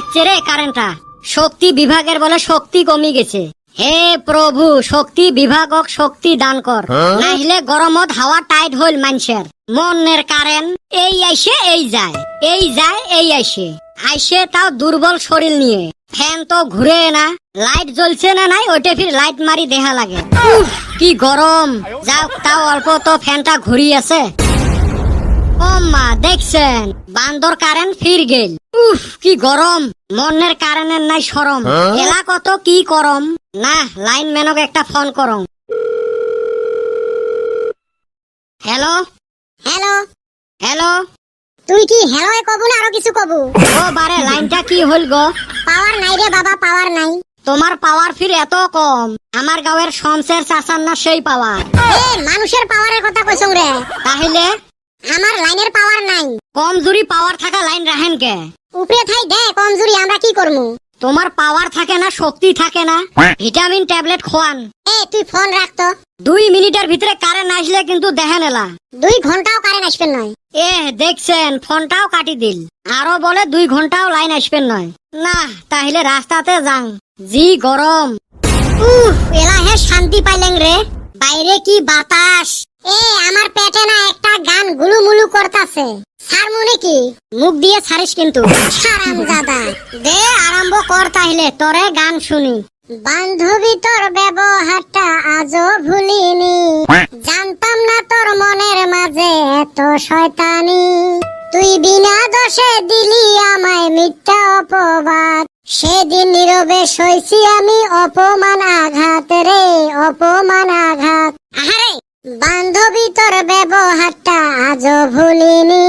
যাচ্ছে রে কারেন্টটা। শক্তি বিভাগের বলে শক্তি কমে গেছে। হে প্রভু, শক্তি বিভাগক শক্তি দান কর, নাইলে গরমত হাওয়া টাইট হইল মানুষের। মনের কারেন্ট এই আইসে এই যায়, এই যায় এই আইসে, আইসে তাও দুর্বল শরীর নিয়ে। ফ্যান তো ঘুরে না, লাইট জ্বলছে না নাই ওইটা ফির লাইট মারি দেখা লাগে। উফ কি গরম। যাও তাও অল্প তো ফ্যানটা ঘুরি আছে। ও মা দেখছেন বান্দর কারেন্ট ফির গেল। উফ কি গরম, মনের কারেন্টের নাই সরম। এলা কত কি করম না, লাইন ম্যানক একটা ফোন করম। হ্যালো হ্যালো হ্যালো, তুই কি হ্যালো কবু না আরো কিছু কবু? ও বারে লাইনটা কি হইল গো? পাওয়ার নাই রে বাবা, পাওয়ার নাই। তোমার পাওয়ার ফির এত কম? আমার গাঁয়ের শমশের চাচার না সেই পাওয়ার। এ মানুষের পাওয়ারের কথা কইছং রে। তাহলে আমার লাইনের পাওয়ার নাই। কমজোরি পাওয়ার থাকা লাইন রাখেন কে? উপরে থাই দে কমজোরি, আমরা কি করমু? তোমার পাওয়ার থাকে না, শক্তি থাকে না, ভিটামিন ট্যাবলেট খোয়ান। এ তুই ফোন রাখতো। 2 মিনিটের ভিতরে কারেন্ট আসলে কিন্তু দেখেন এলা। 2 ঘন্টাও কারেন্ট আসবেন নয়। এ দেখছেন ফোনটাও কাটি দিল, আরো বলে 2 ঘন্টাও লাইন আসবেন নয়। না তাহলে রাস্তাতে যাং, জি গরম। এলা হে শান্তি পাইলেন রে। বাইরে কি বাতাস। এ আমার পেটে না একটা গান গুলুমুলু করতাছে। সারমুনি কি মুখ দিয়ে ছাড়িস কিন্তু। হারামজাদা। দে আরম্ভ কর তাহলে, তোরে গান শুনি। বান্ধবী তোর ব্যবহারটা আজও ভুলিনি, জানতাম না তোর মনের মাঝে এত শয়তানি। তুই বিনা দোষে দিলি আমায় মিথ্যা অপবাদ, সেদিন নীরবে সইছি আমি অপমান আঘাত রে, অপমান আঘাত। আহারে বান্ধবী তোর ব্যবহারটা আজও ভুলিনি,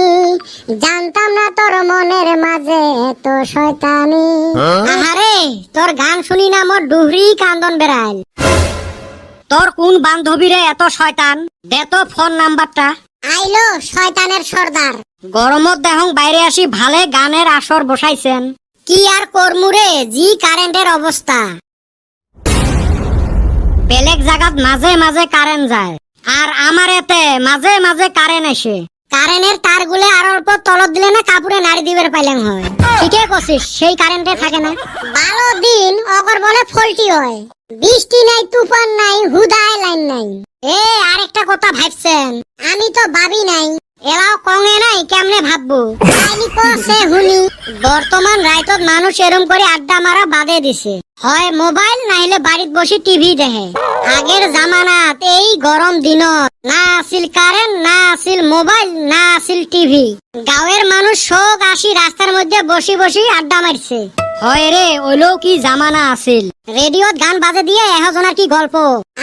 জানতাম না তোর মনের মাঝে এত শয়তানি। আহারে তোর গান শুনি না মোর ডুহরি কান্দন বেড়াইল। তোর কোন বান্ধবীরে এত শয়তান? দে তো ফোন নাম্বারটা। আইলো শয়তানের সর্দার। গরমত দেহং বাইরে আসি ভালে গানের আসর বসাইছেন। কি আর করমুরে, জি কারেন্টের অবস্থা। বেলেগ জায়গাত মাঝে মাঝে কারেন্ট যায়, আর আমার এতে মাঝে মাঝে কারেন্ট আসে। কারেন্টের তার গুলে আর অল্প তলত দিলে না কাপড়ে নাড়ি দিবের পাইলেন হয়। ঠিকই কছিস, সেই কারেন্টে থাকে না। ভালো দিন অগর বলে ফল্টি হয়। বৃষ্টি নাই, তুফান নাই, হুদায় লাইন নাই। এ আরেকটা কথা ভাবছেন? আমি তো ভাবি নাই। এলাও কঙে নাই, কেমনে ভাববো? আইনি কসে হুনি। বর্তমান রাইতত মানুষ এরম করে আড্ডা মারা বাদে দিছে, হয় মোবাইল নাইলে বাড়িত বসে টিভি দেখে। আগের জামানাত এই গরম দিনত না আছিল কারেন্ট, না আছিল মোবাইল, না আছিল টিভি। গাঁয়ের মানুষ শোক আসি রাস্তার মধ্যে বসি বসি আড্ডা মারছে। হয় রে ওইলো কি জামানা আছিল। রেডিওত গান বাজে দিয়ে এহজনার কি গল্প।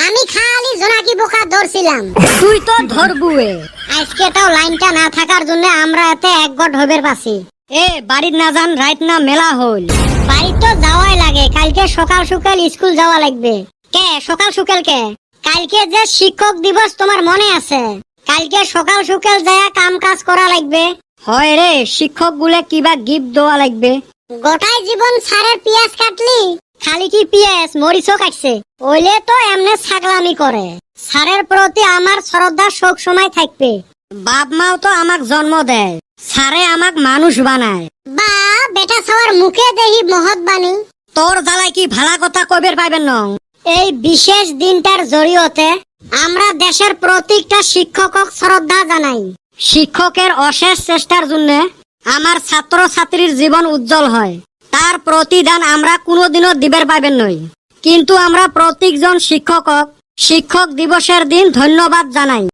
আমি খালি জোনাকি বোকা ধরছিলাম। তুই তো ধরবুয়ে। আজকে তাও লাইনটা না থাকার জন্য আমরা এতে এক গট হবের পাছি। এ বাড়ির না যান, রাইত না মেলা হল। বাড়ির তো যাওয়াই লাগে, কালকে সকাল সকাল স্কুল যাওয়া লাগবে। কে সকাল সকাল কে? কালকে যে শিক্ষক দিবস তোমার মনে আছে? কালকে সকাল সকাল যায় কাম কাজ করা লাগবে। হয় রে শিক্ষক গুলে কিবা গিফট দেওয়া লাগবে। গোটাই জীবন সারের পিয়াজ কাটলি। খালি কি পিয়াজ, মরিচও কাটছে। ওইলে তো এমনে ছাগলামি করে। স্যারের প্রতি আমার শ্রদ্ধা সব সময় থাকবে। বাপ মাও তো আমাক জন্ম দেয়, স্যারে আমাক মানুষ বানায়। বা বেটা সবার মুখে দেহি মহৎ বাণী। তোর জ্বালায় কি ভালা কথা কবের পাইবেন নং। এই বিশেষ দিনটার জড়িয়তে আমরা দেশের প্রত্যেকটা শিক্ষকক শ্রদ্ধা জানাই। শিক্ষকের অশেষ চেষ্টার জন্য আমার ছাত্র ছাত্রীর জীবন উজ্জ্বল হয়, তার প্রতিদান আমরা কোনোদিনও দিবের পাইবেন নই। কিন্তু আমরা প্রত্যেকজন শিক্ষকক শিক্ষক দিবসের দিন ধন্যবাদ জানাই।